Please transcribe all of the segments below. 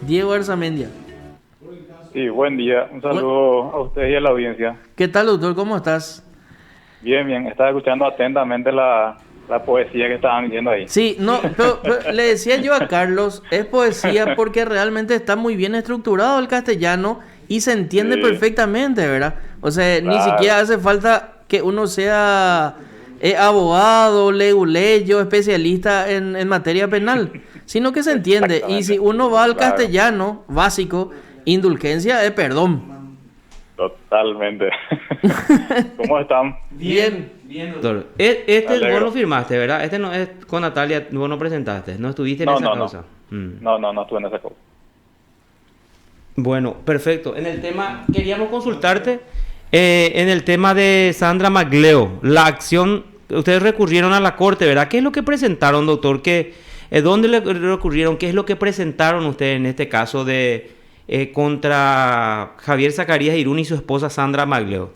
Diego Arzamendia. Sí, buen día. Un saludo a usted y a la audiencia. ¿Qué tal, doctor? ¿Cómo estás? Bien, bien. Estaba escuchando atentamente la poesía que estaban diciendo ahí. Sí, no, pero le decía yo a Carlos, es poesía porque realmente está muy bien estructurado el castellano y se entiende Sí, perfectamente, ¿verdad? O sea, ni claro. siquiera hace falta que uno sea abogado, leguleyo, especialista en materia penal, sino que se entiende. Y si Exactamente. uno va al Claro. castellano básico, indulgencia es perdón. Totalmente. ¿Cómo están? Bien. Bien, doctor. Me Vos no alegro. firmaste, ¿verdad? Este no es con Natalia, vos no presentaste, no estuviste en No, esa no, no. causa. Mm. No estuve en esa cosa. Bueno, perfecto. En el tema, queríamos consultarte en el tema de Sandra Magleo, la acción, ustedes recurrieron a la corte, ¿verdad? ¿Qué es lo que presentaron, doctor? ¿Dónde le recurrieron? ¿Qué es lo que presentaron ustedes en este caso de contra Javier Zacarías Irún y su esposa Sandra Magleo?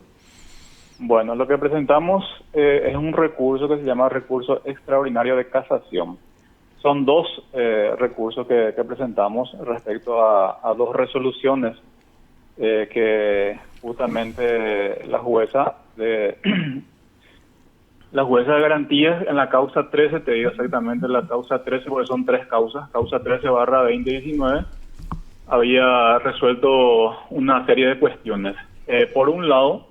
Bueno, lo que presentamos es un recurso que se llama recurso extraordinario de casación. Son dos recursos que presentamos respecto a dos resoluciones que justamente la jueza de garantías en la causa 13, te digo exactamente la causa 13 porque son tres causas, causa 13/2019, había resuelto una serie de cuestiones. Por un lado,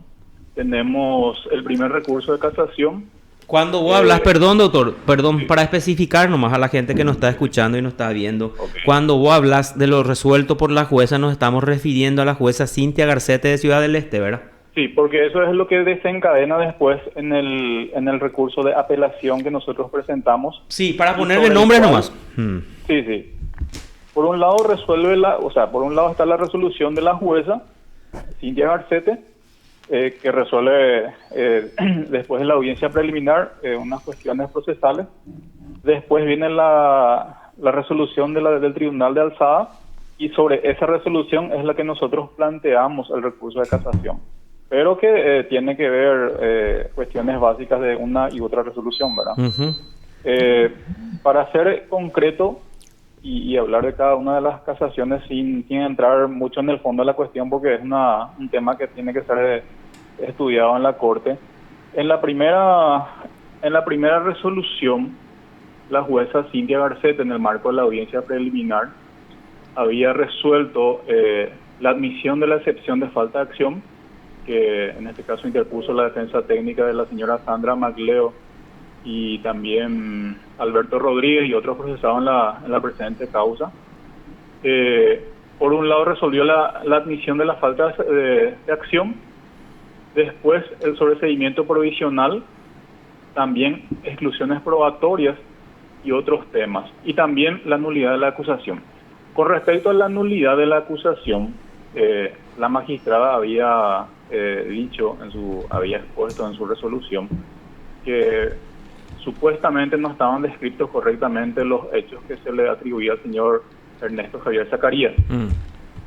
tenemos el primer recurso de casación. Cuando vos hablas, eh, perdón, doctor, perdón, sí, para especificar nomás a la gente que nos está escuchando y nos está viendo, ok. cuando vos hablas de lo resuelto por la jueza, nos estamos refiriendo a la jueza Cintia Garcete de Ciudad del Este, ¿verdad? Sí, porque eso es lo que desencadena después en el recurso de apelación que nosotros presentamos Sí, para y ponerle sobre el nombres cual, nomás. Mm. sí, sí. Por un lado por un lado está la resolución de la jueza Cintia Garcete, que resuelve después de la audiencia preliminar unas cuestiones procesales. Después viene la resolución del Tribunal de Alzada y sobre esa resolución es la que nosotros planteamos el recurso de casación, pero que tiene que ver cuestiones básicas de una y otra resolución, ¿verdad? Ujú. Eh, para ser concreto y hablar de cada una de las casaciones sin entrar mucho en el fondo de la cuestión, porque es un tema que tiene que ser estudiado en la Corte. En la primera resolución, la jueza Cintia Garcete, en el marco de la audiencia preliminar, había resuelto la admisión de la excepción de falta de acción, que en este caso interpuso la defensa técnica de la señora Sandra Magleo y también Alberto Rodríguez y otros procesados en la presente causa. Por un lado resolvió la admisión de la falta de acción, después el sobreseimiento provisional, también exclusiones probatorias y otros temas, y también la nulidad de la acusación. Con respecto a la nulidad de la acusación, la magistrada había había expuesto en su resolución que supuestamente no estaban descritos correctamente los hechos que se le atribuía al señor Ernesto Javier Zacarías. Mm.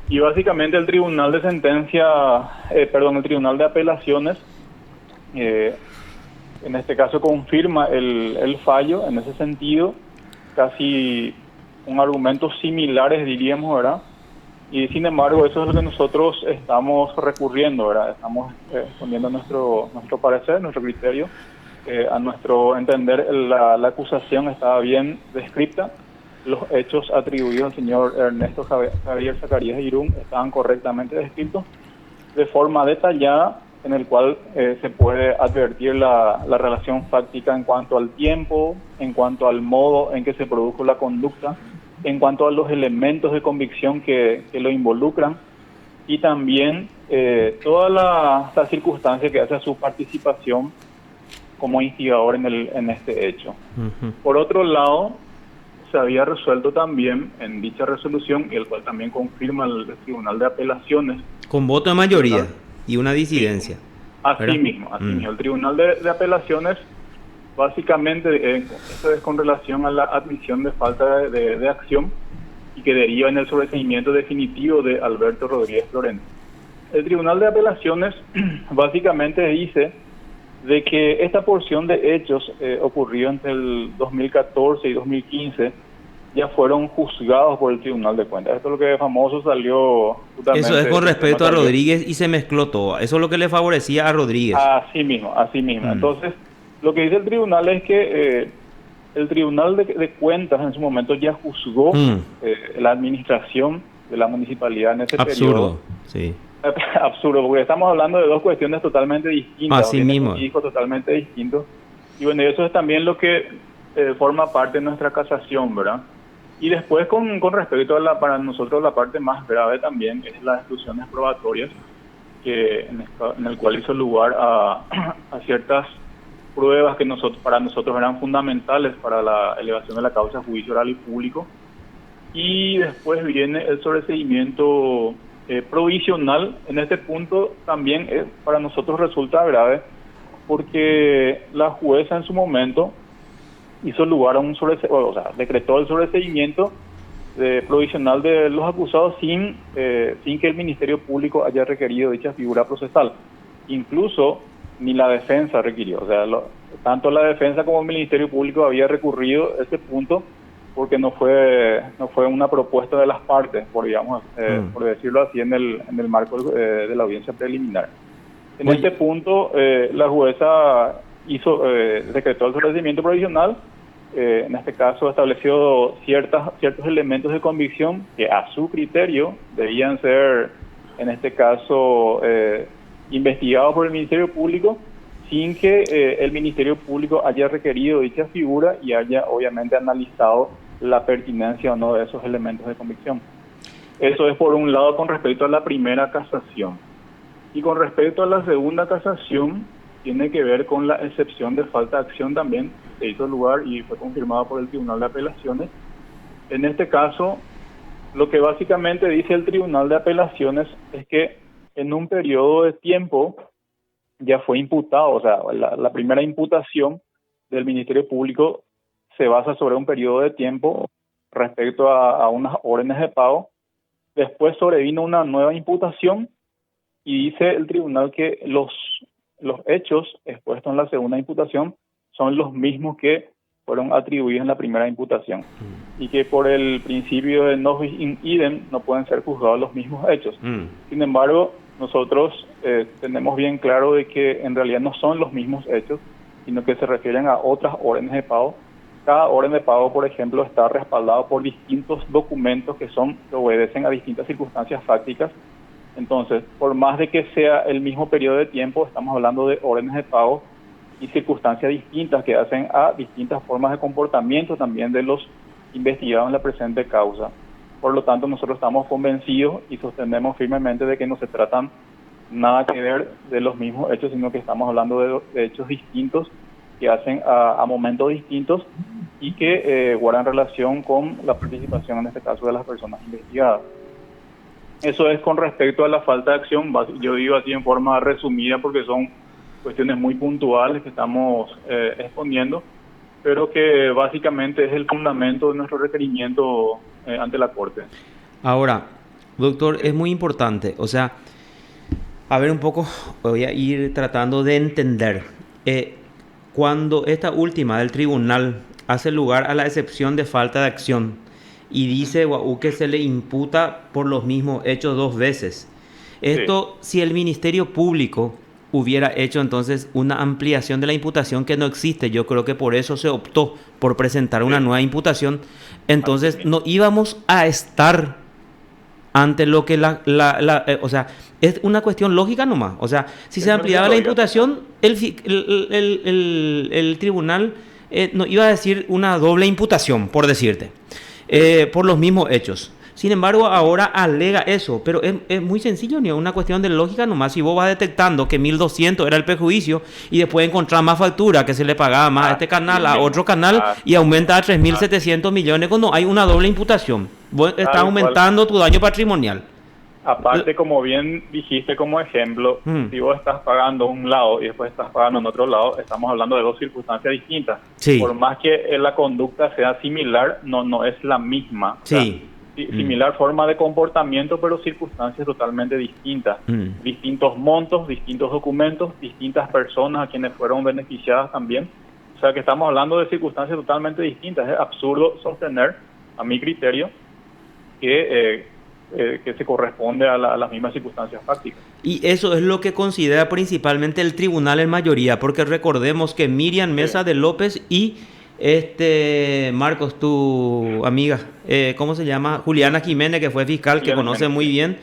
Y básicamente el Tribunal de el Tribunal de Apelaciones, en este caso confirma el fallo en ese sentido, casi con argumentos similares diríamos, ¿verdad? Y sin embargo eso es lo que nosotros estamos recurriendo, ¿verdad? Estamos poniendo nuestro parecer, nuestro criterio. A nuestro entender, la acusación estaba bien descrita, los hechos atribuidos al señor Ernesto Javier Zacarías Irún estaban correctamente descritos, de forma detallada, en el cual se puede advertir la relación fáctica en cuanto al tiempo, en cuanto al modo en que se produjo la conducta, en cuanto a los elementos de convicción que lo involucran, y también toda la circunstancia que hace a su participación como instigador en este hecho. Ujú. Por otro lado, se había resuelto también en dicha resolución, y el cual también confirma el Tribunal de Apelaciones. Con voto de El mayoría tribunal, y una sí, disidencia, así ¿verdad? mismo, así Mm. mismo. El Tribunal de Apelaciones, básicamente, esto es con relación a la admisión de falta de acción y que deriva en el sobreseimiento definitivo de Alberto Rodríguez Florent. El Tribunal de Apelaciones básicamente dice de que esta porción de hechos ocurrió entre el 2014 y 2015, ya fueron juzgados por el Tribunal de Cuentas. Esto es lo que famoso salió justamente. Eso es con respecto a Rodríguez y se mezcló todo. Eso es lo que le favorecía a Rodríguez. Así mismo. Entonces, lo que dice el tribunal es que el Tribunal de Cuentas en su momento ya juzgó la administración de la municipalidad en ese periodo. Sí. Absurdo, porque estamos hablando de dos cuestiones totalmente distintas. Así mismo. Hijos totalmente distintos. Y bueno, eso es también lo que forma parte de nuestra casación, ¿verdad? Y después, con respecto a para nosotros la parte más grave también es las exclusiones probatorias, que en el cual hizo lugar a ciertas pruebas que para nosotros eran fundamentales para la elevación de la causa a juicio oral y público. Y después viene el sobreseimiento provisional. En este punto también para nosotros resulta grave, porque la jueza en su momento hizo lugar a un decretó el sobreseimiento provisional de los acusados sin que el Ministerio Público haya requerido dicha figura procesal. Incluso ni la defensa requirió. O sea, tanto la defensa como el Ministerio Público había recurrido a ese punto porque no fue una propuesta de las partes, por decirlo así, en el marco de la audiencia preliminar. En este punto, la jueza decretó el sobreseimiento provisional. En este caso estableció ciertos elementos de convicción que a su criterio debían ser, en este caso, investigados por el Ministerio Público, sin que el Ministerio Público haya requerido dicha figura y haya obviamente analizado la pertinencia o no de esos elementos de convicción. Eso es por un lado con respecto a la primera casación. Y con respecto a la segunda casación, tiene que ver con la excepción de falta de acción también, que hizo lugar y fue confirmada por el Tribunal de Apelaciones. En este caso, lo que básicamente dice el Tribunal de Apelaciones es que en un periodo de tiempo ya fue imputado, o sea, la primera imputación del Ministerio Público se basa sobre un periodo de tiempo respecto a unas órdenes de pago. Después sobrevino una nueva imputación y dice el tribunal que los hechos expuestos en la segunda imputación son los mismos que fueron atribuidos en la primera imputación y que por el principio de non bis in idem no pueden ser juzgados los mismos hechos. Sin embargo, nosotros tenemos bien claro de que en realidad no son los mismos hechos, sino que se refieren a otras órdenes de pago. Cada orden de pago, por ejemplo, está respaldado por distintos documentos que obedecen a distintas circunstancias fácticas. Entonces, por más de que sea el mismo periodo de tiempo, estamos hablando de órdenes de pago y circunstancias distintas que hacen a distintas formas de comportamiento también de los investigados en la presente causa. Por lo tanto, nosotros estamos convencidos y sostenemos firmemente de que no se tratan nada que ver de los mismos hechos, sino que estamos hablando de hechos distintos que hacen a momentos distintos y que guardan relación con la participación, en este caso, de las personas investigadas. Eso es con respecto a la falta de acción. Yo digo así en forma resumida porque son cuestiones muy puntuales que estamos exponiendo, pero que básicamente es el fundamento de nuestro requerimiento ante la Corte. Ahora, doctor, es muy importante, o sea, a ver un poco, voy a ir tratando de entender. Cuando esta última del tribunal hace lugar a la excepción de falta de acción y dice que se le imputa por los mismos hechos dos veces, esto, si el Ministerio Público hubiera hecho entonces una ampliación de la imputación que no existe, yo creo que por eso se optó por presentar una nueva imputación, entonces no íbamos a estar ante lo que o sea, es una cuestión lógica nomás. O sea, si se ampliaba la imputación, el tribunal no iba a decir una doble imputación, por decirte, por los mismos hechos. Sin embargo, ahora alega eso, pero es muy sencillo, ni es una cuestión de lógica nomás. Si vos vas detectando que 1.200 era el perjuicio y después encontrar más factura que se le pagaba más a este canal, a otro canal, y aumenta a 3.700 millones cuando hay una doble imputación. Vos estás aumentando tu daño patrimonial. Aparte, como bien dijiste como ejemplo, si vos estás pagando un lado y después estás pagando en otro lado, estamos hablando de dos circunstancias distintas. Sí. Por más que la conducta sea similar, no es la misma. Sí. O sea, similar forma de comportamiento, pero circunstancias totalmente distintas. Distintos montos, distintos documentos, distintas personas a quienes fueron beneficiadas también. O sea que estamos hablando de circunstancias totalmente distintas. Es absurdo sostener a mi criterio, que se corresponde a las mismas circunstancias fácticas. Y eso es lo que considera principalmente el tribunal en mayoría, porque recordemos que Miriam Mesa de López y Marcos, tu amiga, ¿cómo se llama? Juliana Jiménez, que fue fiscal, que conoce muy bien,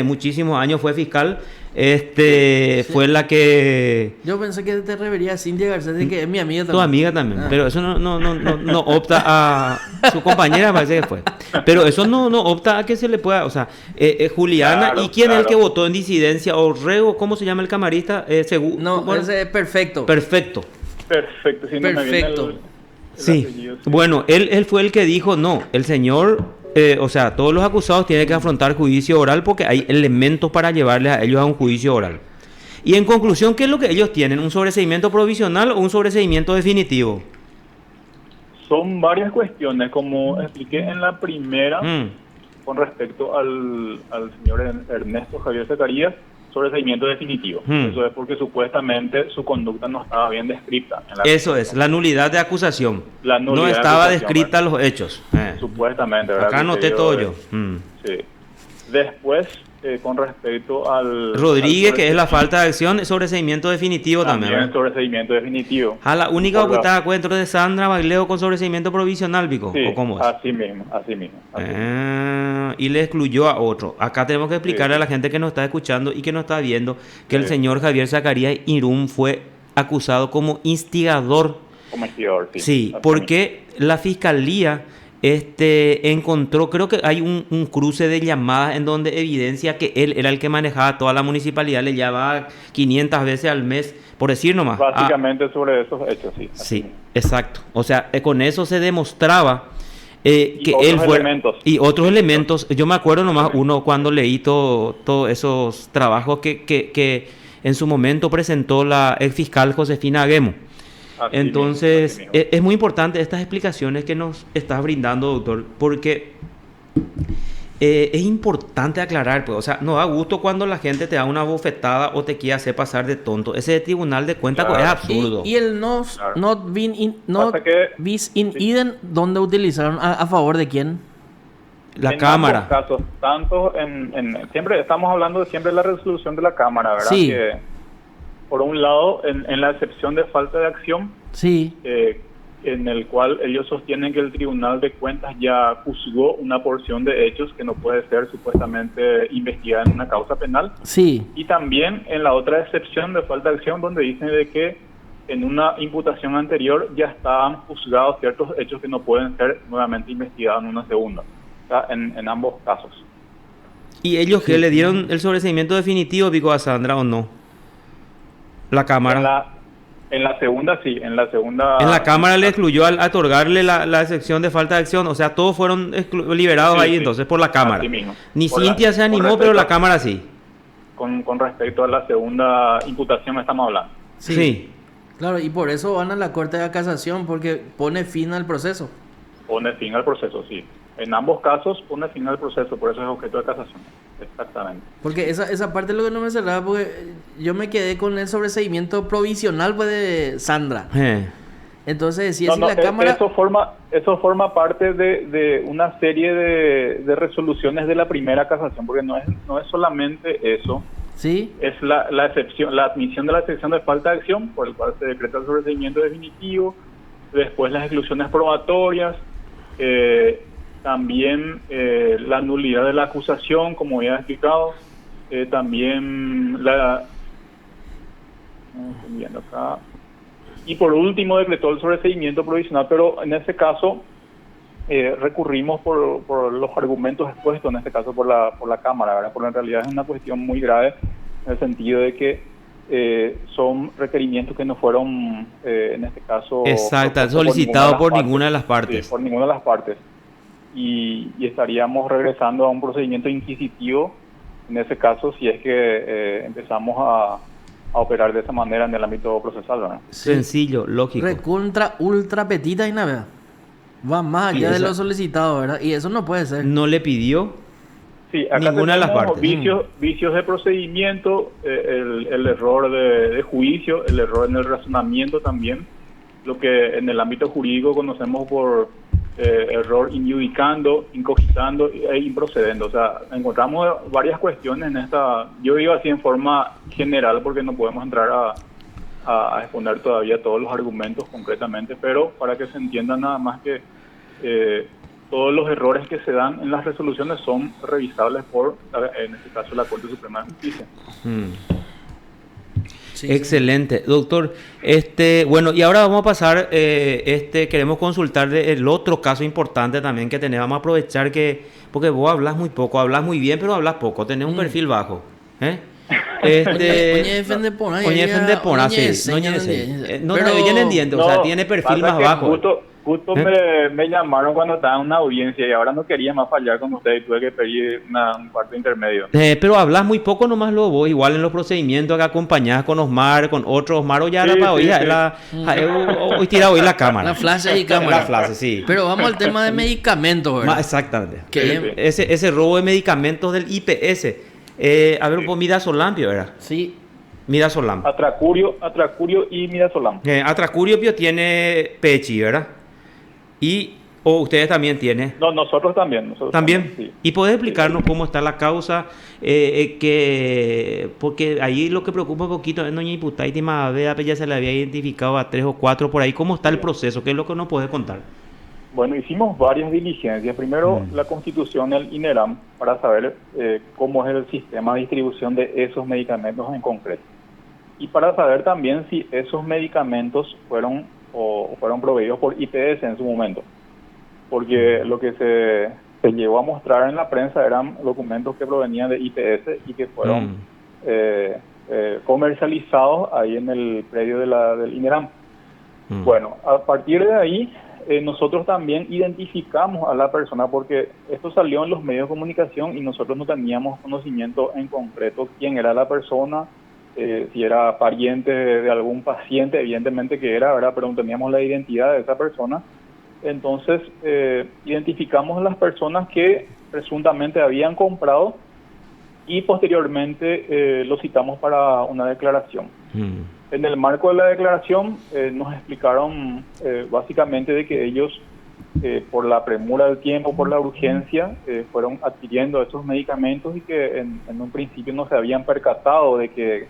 muchísimos años fue fiscal, fue la que... Yo pensé que te referías a Cintia Garcés, que es mi amiga también. Tu amiga también, pero eso no opta a... Su compañera parece que fue. Pero eso no opta a que se le pueda... O sea, Juliana, claro, ¿y quién es el claro. que votó en disidencia? ¿Orrego? ¿Cómo se llama el camarista? No, bueno, ese es perfecto. Perfecto. Perfecto, si no me viene Perfecto. el Sí, apellido, sí. bueno, él fue el que dijo, no, el señor, o sea, todos los acusados tienen que afrontar juicio oral porque hay elementos para llevarles a ellos a un juicio oral. Y en conclusión, ¿qué es lo que ellos tienen? ¿Un sobreseimiento provisional o un sobreseimiento definitivo? Son varias cuestiones, como expliqué en la primera, con respecto al señor Ernesto Javier Zacarías, sobreseimiento definitivo. Eso es porque supuestamente su conducta no estaba bien descrita. Eso es, la nulidad de acusación. La nulidad no de estaba acusación, descrita los hechos. Supuestamente, ¿verdad? Acá anoté todo yo. Sí. Después, con respecto al... Rodríguez, que es la falta de acción, es sobreseimiento definitivo también. También sobreseimiento definitivo. La única ocultada encuentro de Sandra Magleo con sobreseimiento provisional, Vico. Sí, ¿O cómo es? así mismo. Y le excluyó a otro. Acá tenemos que explicarle a la gente que nos está escuchando y que nos está viendo que el señor Javier Zacarías Irún fue acusado como instigador. Como instigador, sí. Sí, porque la fiscalía encontró, creo que hay un cruce de llamadas en donde evidencia que él era el que manejaba toda la municipalidad, le llamaba 500 veces al mes, por decir nomás. Básicamente sobre esos hechos, sí. Sí, exacto. O sea, con eso se demostraba que él fue... Y otros elementos. Yo me acuerdo nomás uno cuando leí todos esos trabajos que en su momento presentó la ex fiscal Josefina Aguemo. Entonces, es muy importante estas explicaciones que nos estás brindando, doctor, porque es importante aclarar, pues, o sea, no da gusto cuando la gente te da una bofetada o te quiere hacer pasar de tonto. Ese tribunal de cuentas pues, es absurdo. Y el not bis in idem, ¿dónde utilizaron? ¿A favor de quién? La Cámara. En casos, tanto siempre estamos hablando siempre de la resolución de la Cámara, ¿verdad? Sí. Que, por un lado, en la excepción de falta de acción, sí, en el cual ellos sostienen que el Tribunal de Cuentas ya juzgó una porción de hechos que no puede ser supuestamente investigada en una causa penal. Sí. Y también en la otra excepción de falta de acción, donde dicen de que en una imputación anterior ya estaban juzgados ciertos hechos que no pueden ser nuevamente investigados en una segunda. O sea, en ambos casos. ¿Y ellos que le dieron el sobreseimiento definitivo, Vico, a Sandra, o no? La Cámara. En la segunda, sí. En la segunda... En la Cámara le excluyó al otorgarle la excepción de falta de acción. O sea, todos fueron liberados ahí, entonces, por la Cámara. Así mismo. Ni Cintia se animó, pero la Cámara sí. Con respecto a la segunda imputación estamos hablando. Sí. Claro, y por eso van a la Corte de Casación, porque pone fin al proceso. Pone fin al proceso, sí. En ambos casos pone fin al proceso, por eso es objeto de casación. Exactamente. Porque esa parte es lo que no me cerraba, porque yo me quedé con el sobreseimiento provisional pues, de Sandra. Entonces, si la Cámara... Eso forma parte de una serie de resoluciones de la primera casación, porque no es solamente eso. Sí. Es la excepción, la admisión de la excepción de falta de acción, por el cual se decreta el sobreseimiento definitivo, después las exclusiones probatorias, también la nulidad de la acusación, como ya he explicado, también estoy viendo acá, y por último decretó el sobreseimiento provisional, pero en ese caso recurrimos por los argumentos expuestos, en este caso por la Cámara, ¿verdad? Porque en realidad es una cuestión muy grave en el sentido de que son requerimientos que no fueron, en este caso... Exacto, solicitados por ninguna de las partes. Sí, por ninguna de las partes. Y estaríamos regresando a un procedimiento inquisitivo, en ese caso, si es que empezamos a operar de esa manera en el ámbito procesal, ¿verdad? Sencillo, lógico. Recontra ultra petita y nada. Va más allá de lo solicitado, ¿verdad? Y eso no puede ser. ¿No le pidió? Sí, acá ninguna de las partes. Vicios de procedimiento, el error de juicio, el error en el razonamiento también, lo que en el ámbito jurídico conocemos por error injudicando, incogitando e improcedendo. O sea, encontramos varias cuestiones en esta. Yo digo así en forma general porque no podemos entrar a exponer todavía todos los argumentos concretamente, pero para que se entienda nada más que todos los errores que se dan en las resoluciones son revisables por, en este caso, la Corte Suprema de Justicia. Sí, excelente, sí. Doctor. Bueno, y ahora vamos a pasar, queremos consultar el otro caso importante también que tenemos. Vamos a aprovechar porque vos hablas muy poco, hablas muy bien, pero hablas poco, tenés un perfil bajo. Tiene perfil más bajo. Justo me llamaron cuando estaba en una audiencia y ahora no quería más fallar con ustedes y tuve que pedir un cuarto intermedio. Pero hablas muy poco nomás vos, igual en los procedimientos que acompañás con Osmar, con otros Osmar, o ya era para hoy, hoy tira hoy la cámara. La flash y cámara. La flash, sí. Pero vamos al tema de medicamentos, ¿verdad? Exactamente. Ese robo de medicamentos del IPS. A ver, pues Midazolam, ¿verdad? Sí. Midazolam. Atracurio y Midazolam. Atracurio tiene Pechi, ¿verdad? ¿O ustedes también tienen? No, nosotros también. ¿También? Sí. ¿Y podés explicarnos cómo está la causa? Porque ahí lo que preocupa un poquito es doña Iputaiti Mavea, ya se le había identificado a 3 o 4 por ahí. ¿Cómo está el proceso? ¿Qué es lo que nos puede contar? Bueno, hicimos varias diligencias. Primero, la constitución del INERAM para saber cómo es el sistema de distribución de esos medicamentos en concreto. Y para saber también si esos medicamentos fueron proveídos por IPS en su momento. Porque lo que se llegó a mostrar en la prensa eran documentos que provenían de IPS y que fueron comercializados ahí en el predio del INERAM. Bueno, a partir de ahí, nosotros también identificamos a la persona porque esto salió en los medios de comunicación y nosotros no teníamos conocimiento en concreto quién era la persona, si era pariente de algún paciente, evidentemente que era, ¿verdad? Pero no teníamos la identidad de esa persona. Entonces, identificamos a las personas que presuntamente habían comprado y posteriormente lo citamos para una declaración. En el marco de la declaración nos explicaron básicamente de que ellos, por la premura del tiempo, por la urgencia, fueron adquiriendo esos medicamentos y que en un principio no se habían percatado de que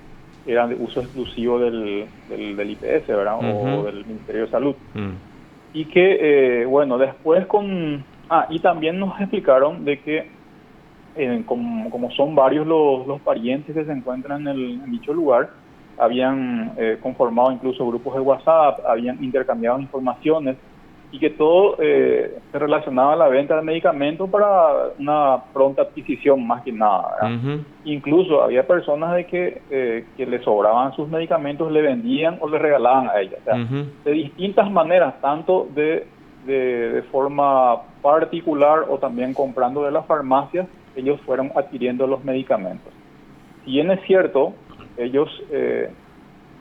eran de uso exclusivo del IPS, ¿verdad? O del Ministerio de Salud. Y que, bueno, después y también nos explicaron de que como son varios los parientes que se encuentran en dicho lugar, habían conformado incluso grupos de WhatsApp, habían intercambiado informaciones y que todo se relacionaba a la venta de medicamentos para una pronta adquisición más que nada, ¿verdad? Incluso había personas de que les sobraban sus medicamentos, le vendían o le regalaban a ellas. O sea, de distintas maneras, tanto de forma particular o también comprando de las farmacias, ellos fueron adquiriendo los medicamentos. Si bien es cierto, ellos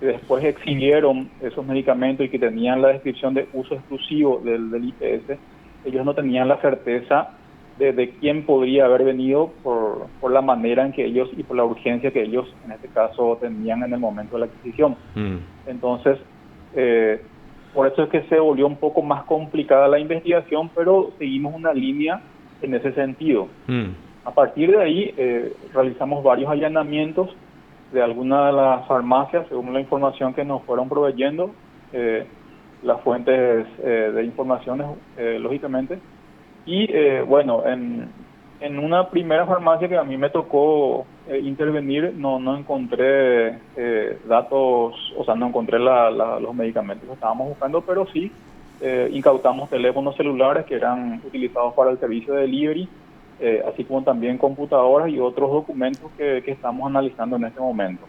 después exhibieron esos medicamentos y que tenían la descripción de uso exclusivo del IPS, ellos no tenían la certeza de quién podría haber venido por la manera en que ellos y por la urgencia que ellos en este caso tenían en el momento de la adquisición. Entonces, por eso es que se volvió un poco más complicada la investigación, pero seguimos una línea en ese sentido. A partir de ahí realizamos varios allanamientos de algunas de las farmacias, según la información que nos fueron proveyendo, las fuentes de informaciones, lógicamente. Y bueno, en una primera farmacia que a mí me tocó intervenir, no encontré datos, o sea, no encontré los medicamentos que estábamos buscando, pero sí incautamos teléfonos celulares que eran utilizados para el servicio de delivery, así como también computadoras y otros documentos que estamos analizando en este momento.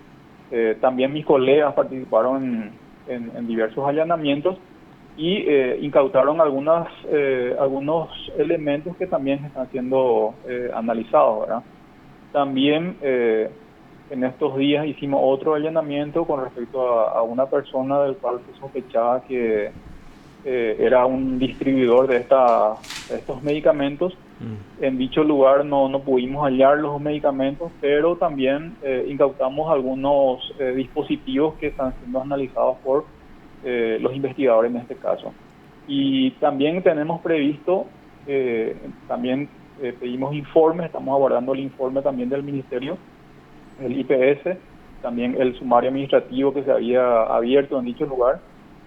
También mis colegas participaron en diversos allanamientos y incautaron algunos elementos que también están siendo analizados, ¿verdad? También en estos días hicimos otro allanamiento con respecto a una persona del cual se sospechaba que era un distribuidor de estos medicamentos. En dicho lugar no pudimos hallar los medicamentos, pero también incautamos algunos dispositivos que están siendo analizados por los investigadores en este caso. Y también tenemos previsto, pedimos informes, estamos abordando el informe también del Ministerio, el IPS, también el sumario administrativo que se había abierto en dicho lugar.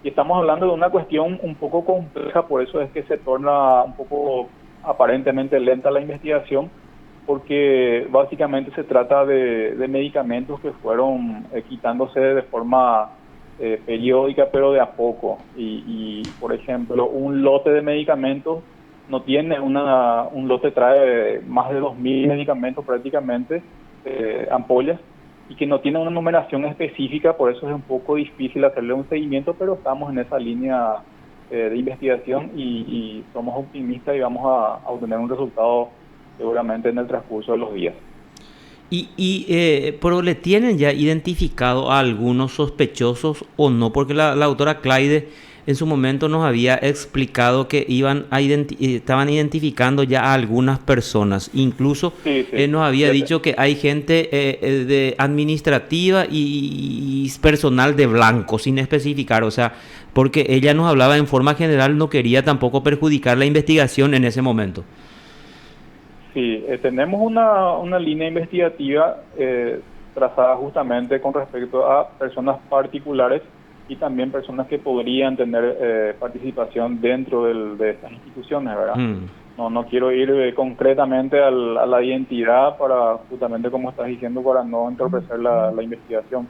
Y estamos hablando de una cuestión un poco compleja, por eso es que se torna un poco aparentemente lenta la investigación, porque básicamente se trata de medicamentos que fueron quitándose de forma periódica, pero de a poco. Y, por ejemplo, un lote de medicamentos no tiene un lote trae más de 2.000 medicamentos prácticamente, ampollas, y que no tiene una numeración específica, por eso es un poco difícil hacerle un seguimiento, pero estamos en esa línea de investigación y somos optimistas y vamos a obtener un resultado seguramente en el transcurso de los días. Pero ¿le tienen ya identificado a algunos sospechosos o no? Porque la doctora Clayde en su momento nos había explicado que estaban identificando ya a algunas personas. Incluso sí. Nos había dicho que hay gente de administrativa y personal de blanco, sin especificar. O sea, porque ella nos hablaba en forma general, no quería tampoco perjudicar la investigación en ese momento. Sí, tenemos una línea investigativa trazada justamente con respecto a personas particulares y también personas que podrían tener participación dentro de estas instituciones, ¿verdad? No quiero ir concretamente a la identidad para, justamente como estás diciendo, para no entorpecer la investigación.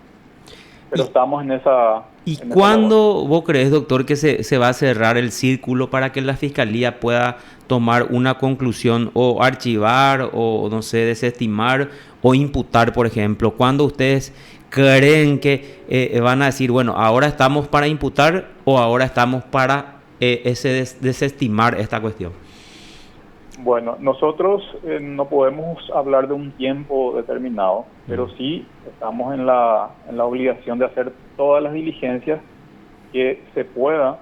Pero estamos en esa... ¿Y cuándo vos crees, doctor, que se va a cerrar el círculo para que la Fiscalía pueda tomar una conclusión o archivar o, no sé, desestimar o imputar, por ejemplo? ¿Cuándo ustedes creen que van a decir, bueno, ahora estamos para imputar o ahora estamos para desestimar esta cuestión? Bueno, nosotros no podemos hablar de un tiempo determinado, pero sí estamos en la obligación de hacer todas las diligencias que se pueda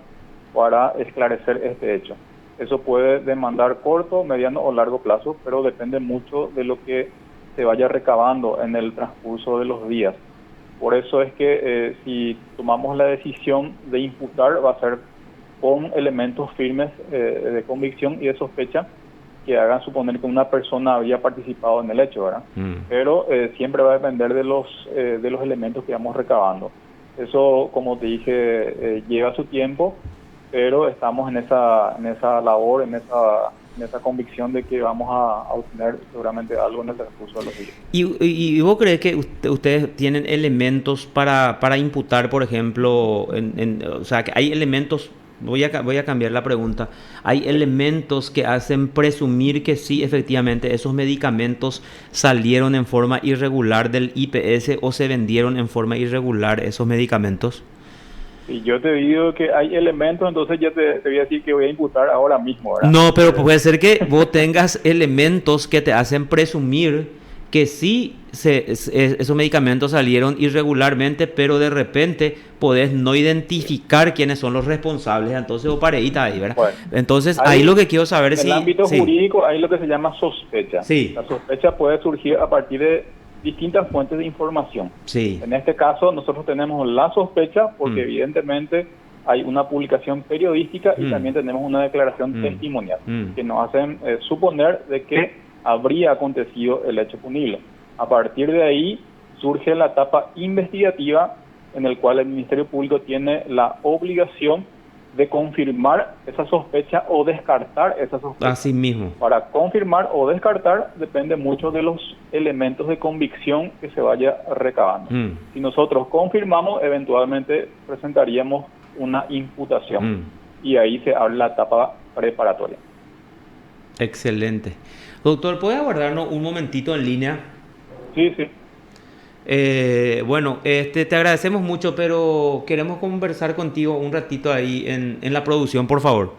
para esclarecer este hecho. Eso puede demandar corto, mediano o largo plazo, pero depende mucho de lo que se vaya recabando en el transcurso de los días. Por eso es que si tomamos la decisión de imputar, va a ser con elementos firmes de convicción y de sospecha que hagan suponer que una persona había participado en el hecho, ¿verdad? Pero siempre va a depender de los elementos que vamos recabando. Eso, como te dije, lleva su tiempo, pero estamos en esa labor, en esa convicción de que vamos a obtener seguramente algo en el transcurso de los días. ¿Y vos crees que ustedes tienen elementos para imputar, por ejemplo, o sea, que hay elementos? Voy a cambiar la pregunta. ¿Hay elementos que hacen presumir que sí, efectivamente, esos medicamentos salieron en forma irregular del IPS o se vendieron en forma irregular esos medicamentos? Si yo te digo que hay elementos, entonces ya te voy a decir que voy a imputar ahora mismo, ¿verdad? No, pero puede ser que vos tengas elementos que te hacen presumir que sí esos medicamentos salieron irregularmente, pero de repente podés no identificar quiénes son los responsables. Entonces, vos pareíta ahí, ¿verdad? Bueno, entonces, ahí lo que quiero saber es si... En el ámbito jurídico hay lo que se llama sospecha. Sí. La sospecha puede surgir a partir de distintas fuentes de información. Sí. En este caso, nosotros tenemos la sospecha porque evidentemente hay una publicación periodística y también tenemos una declaración testimonial que nos hacen suponer de que habría acontecido el hecho punible. A partir de ahí surge la etapa investigativa en el cual el Ministerio Público tiene la obligación de confirmar esa sospecha o descartar esa sospecha. Así mismo. Para confirmar o descartar depende mucho de los elementos de convicción que se vaya recabando. Si nosotros confirmamos, eventualmente presentaríamos una imputación y ahí se abre la etapa preparatoria. Excelente. Doctor, ¿puede aguardarnos un momentito en línea? Sí. Bueno, te agradecemos mucho, pero queremos conversar contigo un ratito ahí en la producción, por favor.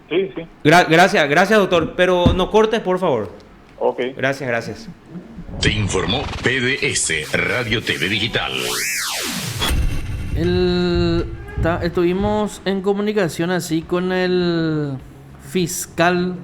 Sí. Gracias, doctor, pero no cortes, por favor. Ok. Gracias. Te informó PDS Radio TV Digital. Estuvimos en comunicación así con el fiscal